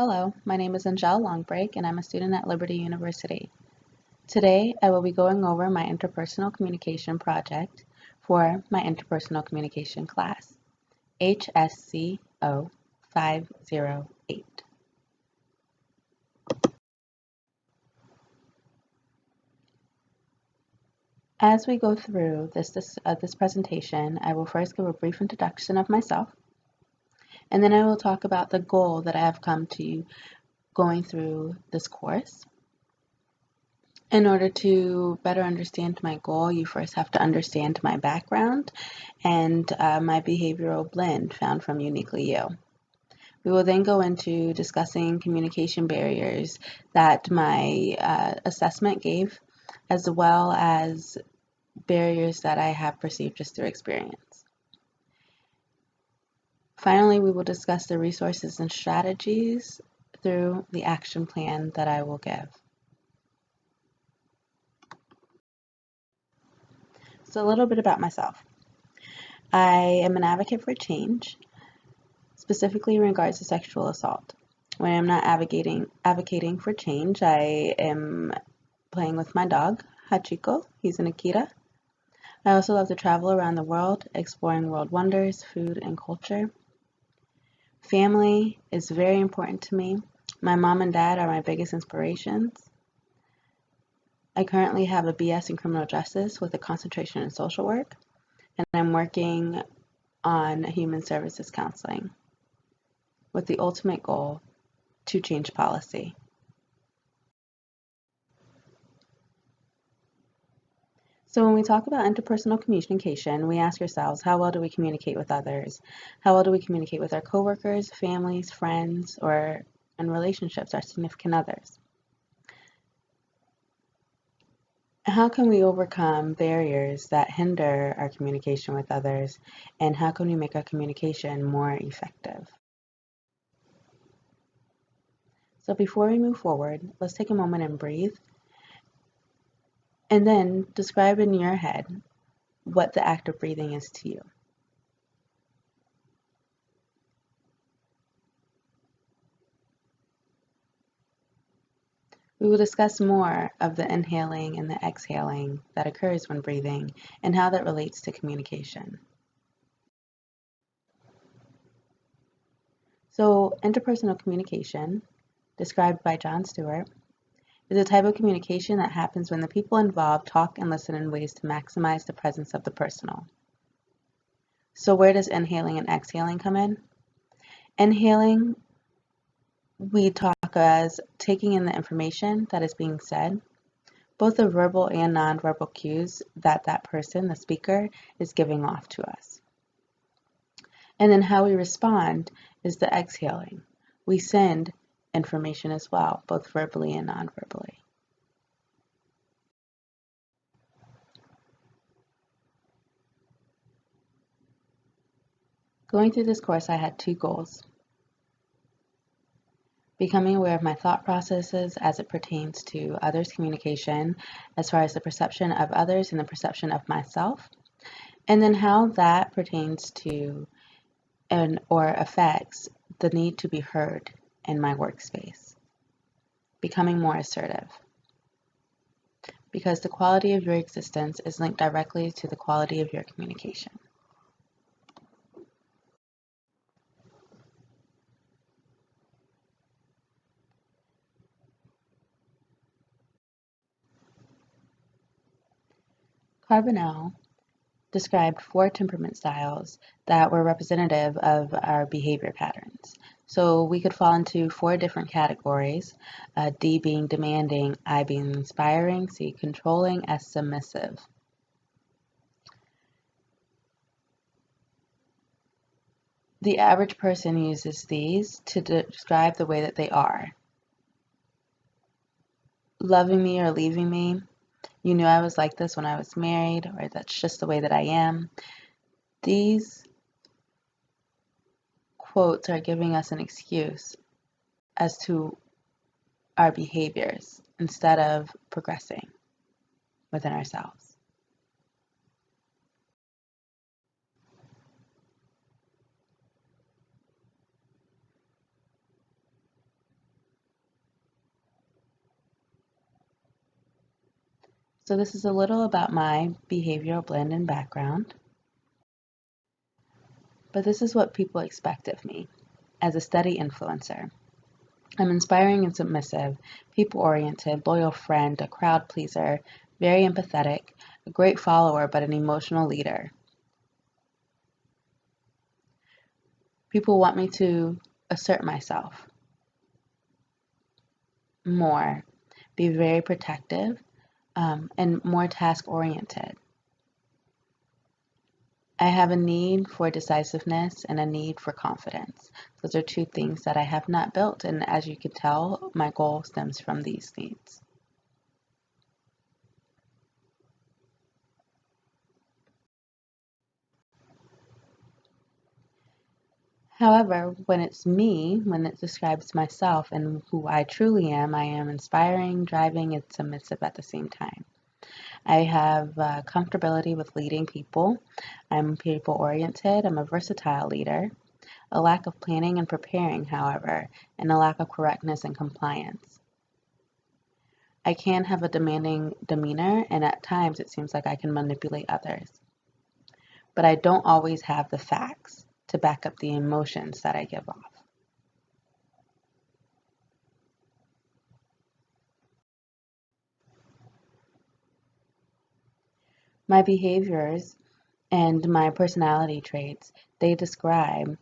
Hello, my name is Angelle Longbreak and I'm a student at Liberty University. Today I will be going over my interpersonal communication project for my interpersonal communication class, HSCO 508. As we go through this presentation, I will first give a brief introduction of myself, and then I will talk about the goal that I have come to going through this course. In order to better understand my goal, you first have to understand my background and my behavioral blend found from Uniquely You. We will then go into discussing communication barriers that my assessment gave, as well as barriers that I have perceived just through experience. Finally, we will discuss the resources and strategies through the action plan that I will give. So a little bit about myself. I am an advocate for change, specifically in regards to sexual assault. When I'm not advocating for change, I am playing with my dog, Hachiko. He's an Akita. I also love to travel around the world, exploring world wonders, food, and culture. Family is very important to me. My mom and dad are my biggest inspirations. I currently have a BS in criminal justice with a concentration in social work, and I'm working on human services counseling with the ultimate goal to change policy. So when we talk about interpersonal communication, we ask ourselves, how well do we communicate with others? How well do we communicate with our coworkers, families, friends, or in relationships, our significant others? How can we overcome barriers that hinder our communication with others, and how can we make our communication more effective? So before we move forward, let's take a moment and breathe, and then describe in your head what the act of breathing is to you. We will discuss more of the inhaling and the exhaling that occurs when breathing and how that relates to communication. So, interpersonal communication, described by John Stewart, is a type of communication that happens when the people involved talk and listen in ways to maximize the presence of the personal. So where does inhaling and exhaling come in? Inhaling, we talk as taking in the information that is being said, both the verbal and nonverbal cues that that person, the speaker, is giving off to us. And then how we respond is the exhaling. We send information as well, both verbally and nonverbally. Going through this course, I had two goals. Becoming aware of my thought processes as it pertains to others' communication, as far as the perception of others and the perception of myself, and then how that pertains to or affects the need to be heard in my workspace. Becoming more assertive. Because the quality of your existence is linked directly to the quality of your communication. Carbonell described 4 temperament styles that were representative of our behavior patterns. So we could fall into 4 different categories, D being demanding, I being inspiring, C controlling, S submissive. The average person uses these to describe the way that they are. Loving me or leaving me. You knew I was like this when I was married, or that's just the way that I am. These quotes are giving us an excuse as to our behaviors instead of progressing within ourselves. So this is a little about my behavioral blend and background, but this is what people expect of me as a steady influencer. I'm inspiring and submissive, people-oriented, loyal friend, a crowd pleaser, very empathetic, a great follower, but an emotional leader. People want me to assert myself more, be very protective, and more task-oriented. I have a need for decisiveness and a need for confidence. Those are two things that I have not built, and as you can tell, my goal stems from these needs. However, when it's me, when it describes myself and who I truly am, I am inspiring, driving, and submissive at the same time. I have comfortability with leading people. I'm people oriented. I'm a versatile leader. A lack of planning and preparing, however, and a lack of correctness and compliance. I can have a demanding demeanor, and at times it seems like I can manipulate others. But I don't always have the facts to back up the emotions that I give off. My behaviors and my personality traits, they describe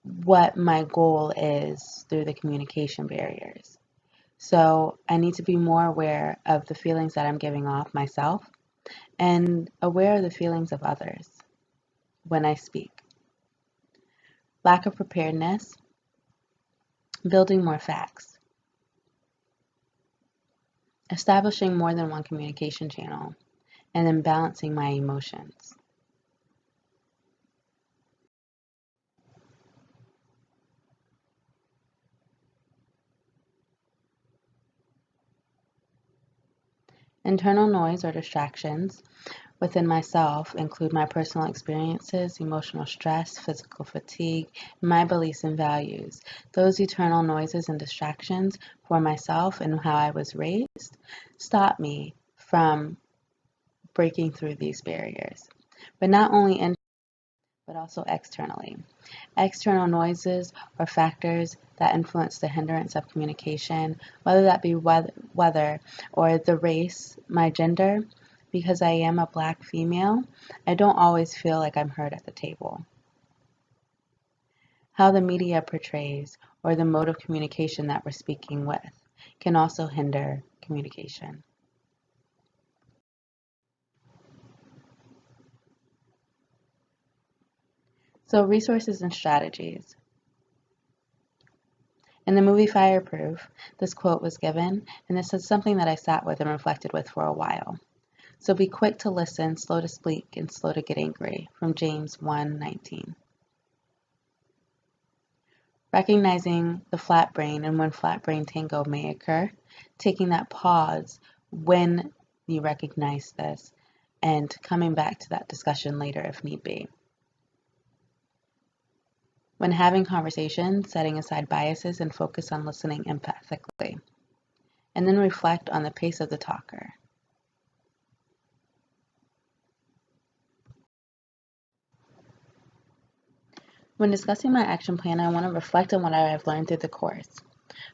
what my goal is through the communication barriers. So I need to be more aware of the feelings that I'm giving off myself and aware of the feelings of others when I speak. Lack of preparedness, building more facts, establishing more than one communication channel, and then balancing my emotions. Internal noise or distractions within myself include my personal experiences, emotional stress, physical fatigue, and my beliefs and values. Those internal noises and distractions for myself and how I was raised stop me from breaking through these barriers. But not only internally, but also externally. External noises or factors that influence the hindrance of communication, whether that be weather or the race, my gender. Because I am a black female, I don't always feel like I'm heard at the table. How the media portrays or the mode of communication that we're speaking with can also hinder communication. So resources and strategies. In the movie Fireproof, this quote was given, and this is something that I sat with and reflected with for a while. So be quick to listen, slow to speak, and slow to get angry, from James 1:19. Recognizing the flat brain and when flat brain tango may occur, taking that pause when you recognize this, and coming back to that discussion later if need be. When having conversations, setting aside biases and focus on listening empathically, and then reflect on the pace of the talker. When discussing my action plan, I want to reflect on what I have learned through the course.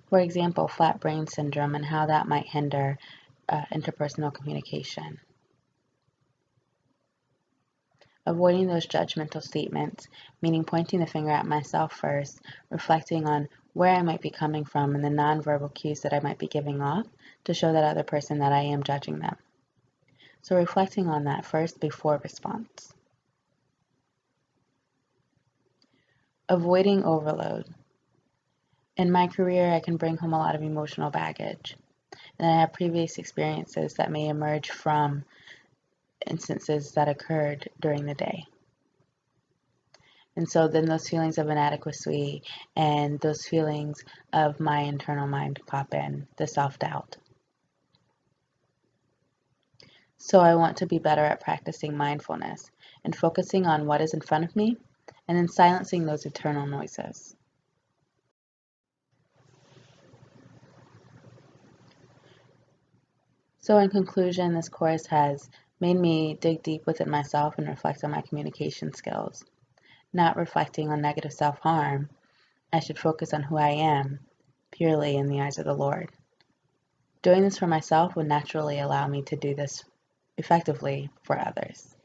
For example, flat brain syndrome and how that might hinder interpersonal communication. Avoiding those judgmental statements, meaning pointing the finger at myself first, reflecting on where I might be coming from and the nonverbal cues that I might be giving off to show that other person that I am judging them. So reflecting on that first before response. Avoiding overload. In my career, I can bring home a lot of emotional baggage, and I have previous experiences that may emerge from instances that occurred during the day. And so then those feelings of inadequacy and those feelings of my internal mind pop in, the self-doubt. So I want to be better at practicing mindfulness and focusing on what is in front of me and then silencing those internal noises. So in conclusion, this course has made me dig deep within myself and reflect on my communication skills. Not reflecting on negative self-harm, I should focus on who I am, purely in the eyes of the Lord. Doing this for myself would naturally allow me to do this effectively for others.